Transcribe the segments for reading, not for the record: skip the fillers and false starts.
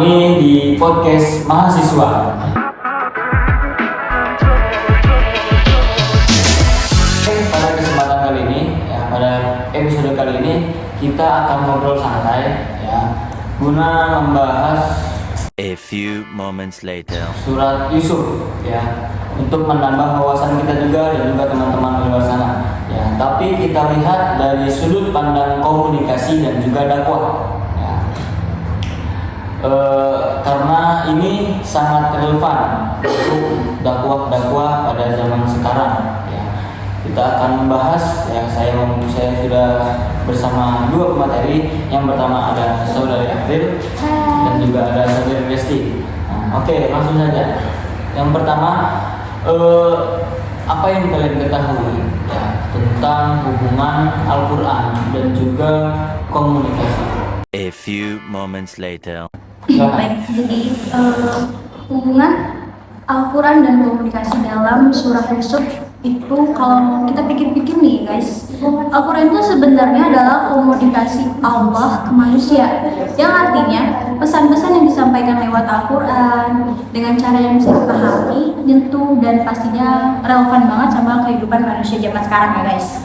kami di podcast mahasiswa. Pada kesempatan kali ini, ya, pada episode kali ini kita akan ngobrol santai, ya, guna membahas A few moments later. surat Yusuf, ya, untuk menambah wawasan kita juga dan juga teman-teman di luar sana. Ya, tapi kita lihat dari sudut pandang komunikasi dan juga dakwah. Karena ini sangat relevan untuk dakwah-dakwah pada zaman sekarang. Ya, kita akan membahas. Ya, saya sudah bersama dua pemateri. Yang pertama ada saudari April dan juga ada saudari Resti. Oke, langsung saja. Yang pertama, apa yang kalian ketahui, ya, tentang hubungan Al-Quran dan juga komunikasi? A few moments later. Baik, jadi hubungan Al-Quran dan komunikasi dalam surah Yusuf itu kalau kita pikir-pikir nih guys, Al-Quran itu sebenarnya adalah komunikasi Allah ke manusia, yang artinya pesan-pesan yang disampaikan lewat Al-Quran dengan cara yang bisa dipahami, nyentuh, dan pastinya relevan banget sama kehidupan manusia zaman sekarang ya guys.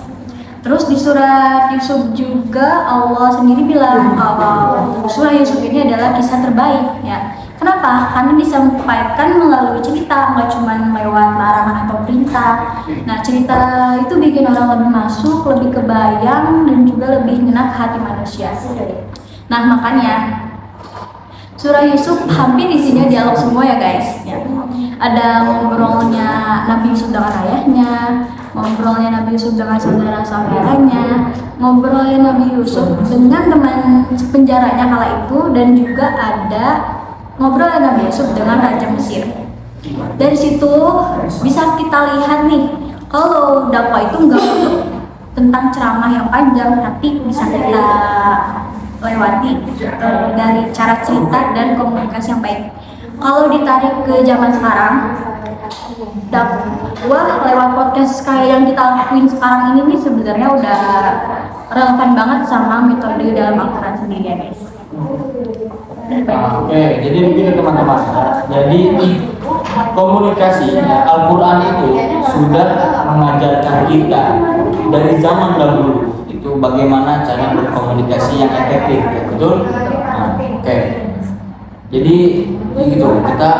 Terus di surat Yusuf juga Allah sendiri bilang kalau surah Yusuf ini adalah kisah terbaik, ya. Kenapa? Karena disampaikan melalui cerita, nggak cuma lewat larangan atau perintah. Nah, cerita itu bikin orang lebih masuk, lebih kebayang, dan juga lebih ngena hati manusia. Nah, makanya surah Yusuf hampir isinya dialog semua ya guys. Ya. Ada ngobrolnya Nabi Yusuf dengan ayahnya, ngobrolnya Nabi Yusuf dengan saudara-saudaranya, ngobrolnya Nabi Yusuf dengan teman penjaranya kala itu, dan juga ada ngobrolnya Nabi Yusuf dengan Raja Mesir. Dari situ bisa kita lihat nih, kalau dakwah itu nggak perlu tentang ceramah yang panjang, tapi bisa kita lewati dari cara cerita dan komunikasi yang baik. Kalau ditarik ke zaman sekarang, dakwah lewat podcast kayak yang kita lakuin sekarang ini nih sebenarnya udah relevan banget sama metode dalam Al-Quran sendiri ya guys. Oke, jadi begini teman-teman. Jadi komunikasi, ya, Al-Quran itu sudah mengajarkan kita dari zaman dahulu itu bagaimana cara berkomunikasi yang efektif, ya, betul? Oke. Jadi gitu, kita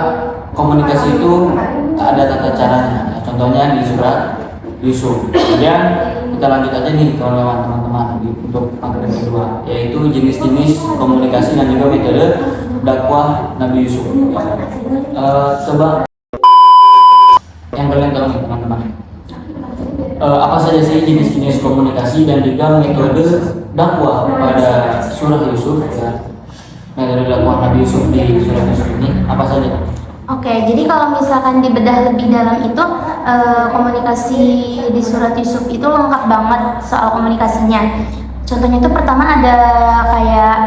komunikasi itu ada tata caranya. Contohnya di surat Yusuf. Kemudian kita lanjut aja nih teman-teman untuk materi kedua, yaitu jenis-jenis komunikasi dan juga metode dakwah Nabi Yusuf. Coba yang kalian tahu nih teman-teman, apa saja sih jenis-jenis komunikasi dan juga metode dakwah pada surah Yusuf, ya? Metode dakwah Nabi Yusuf di surah Yusuf ini apa saja? Oke, jadi kalau misalkan dibedah lebih dalam itu komunikasi di surat Yusuf itu lengkap banget soal komunikasinya. Contohnya itu pertama ada kayak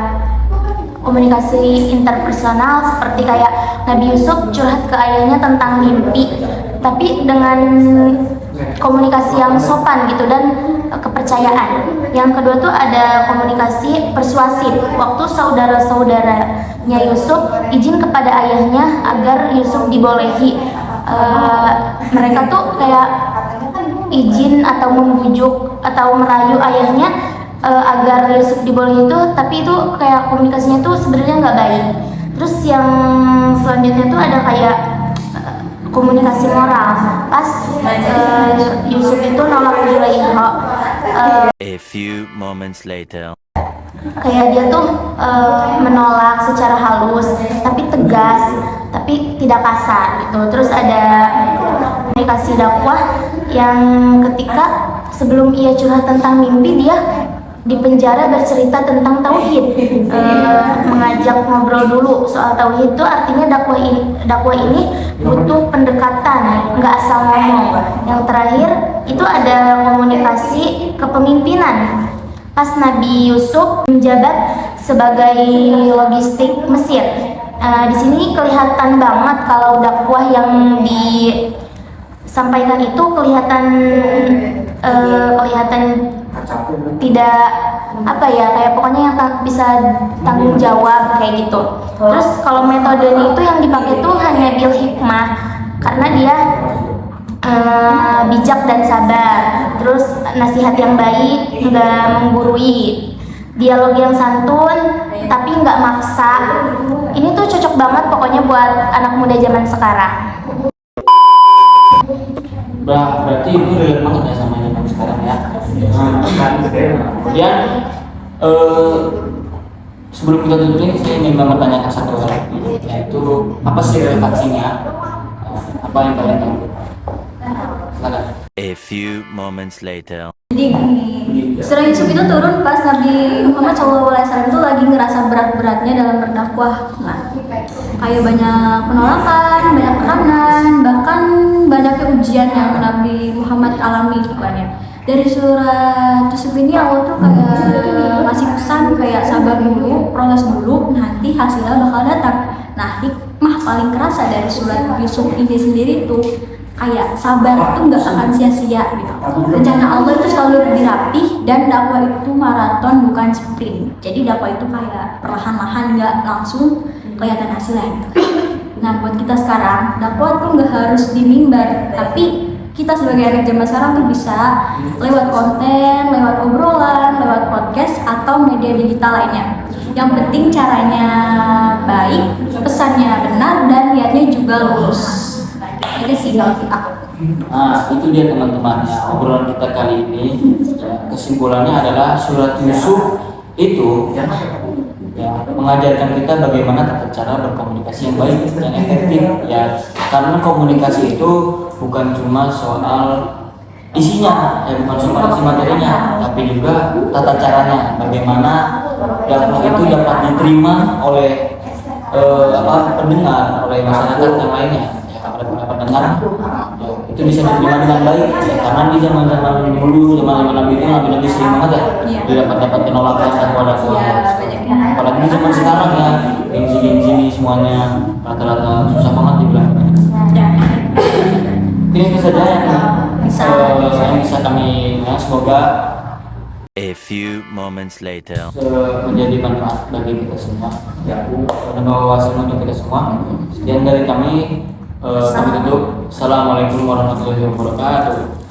komunikasi interpersonal, seperti kayak Nabi Yusuf curhat ke ayahnya tentang mimpi, tapi dengan komunikasi yang sopan gitu dan kepercayaan. Yang kedua tuh ada komunikasi persuasif, waktu saudara-saudaranya Yusuf izin kepada ayahnya agar Yusuf dibolehi. Mereka tuh kayak izin atau membujuk atau merayu ayahnya agar Yusuf dibolehi itu, tapi itu kayak komunikasinya tuh sebenarnya nggak baik. Terus yang selanjutnya tuh ada kayak komunikasi moral, pas Yusuf itu nolak Zulaikha. A few moments later. Kayak dia tuh menolak secara halus, tapi tegas, tapi tidak kasar gitu. Terus ada komunikasi dakwah yang ketika sebelum ia curhat tentang mimpi, dia di penjara bercerita tentang tauhid, mengajak ngobrol dulu soal tauhid. Itu artinya dakwah ini butuh pendekatan, nggak asal ngomong. Yang terakhir itu ada komunikasi kepemimpinan, pas Nabi Yusuf menjabat sebagai logistik Mesir. Di sini kelihatan banget kalau dakwah yang disampaikan itu kelihatan tidak apa ya, kayak pokoknya yang bisa tanggung jawab kayak gitu. Terus kalau metodenya itu yang dipakai tuh hanya bil hikmah, karena dia bijak dan sabar, terus nasihat yang baik, nggak menggurui, dialog yang santun tapi nggak maksa. Ini tuh cocok banget pokoknya buat anak muda zaman sekarang. Berarti itu relate banget ya sama zaman sekarang ya. Kemudian sebelum kita tutup ini saya ingin mempertanyakan satu hal, yaitu apa sih relevansinya? Apa yang kalian tahu? Silakan. A few moments later. Jadi gini, surah Yusuf itu turun pas Nabi Muhammad SAW itu lagi ngerasa berat-beratnya dalam berdakwah. Nah, kayak banyak penolakan, banyak tekanan, bahkan banyak ujian yang Nabi Muhammad alami gitu kan ya. Dari surat Yusuf ini Allah tuh kayak ngasih pesan kayak sabar dulu, proses dulu, nanti hasilnya bakal datang. Nah, hikmah paling kerasa dari surat Yusuf ini sendiri tuh kayak sabar itu nggak akan sia-sia gitu. Rencana Allah itu selalu dirapih dan dakwah itu maraton bukan sprint. Jadi dakwah itu kayak perlahan-lahan, nggak langsung kelihatan hasilnya gitu. Nah buat kita sekarang dakwah tuh nggak harus di mimbar, tapi kita sebagai anak zaman sekarang tuh bisa lewat konten, lewat obrolan, lewat podcast atau media digital lainnya. Yang penting caranya baik, pesannya benar, dan niatnya juga lurus. Ini sih kalau aku. Nah, itu dia teman-teman ya, obrolan kita kali ini. Ya, kesimpulannya adalah surat Yusuf itu ya, mengajarkan kita bagaimana tata cara berkomunikasi yang baik, yang efektif ya. Karena komunikasi itu bukan cuma soal isinya, ya bukan cuma isi materinya, tapi juga tata caranya, bagaimana dakwah itu dapat diterima oleh pendengar, oleh masyarakat yang lainnya. Oleh pendengar ya, itu bisa diterima dengan baik ya, karena di zaman-zaman dulu, zaman-zaman Nabi itu Nabi sering banget ya dapat penolakan kepada apalagi di zaman sekarang ya, gengsi semuanya rata-rata susah banget dibilang. Ini saja yang bisa kami ya, semoga A few moments later. menjadi manfaat bagi kita semua ya, menambah wawasan untuk kita semua. Sekian dari kami tutup. Assalamualaikum warahmatullahi wabarakatuh.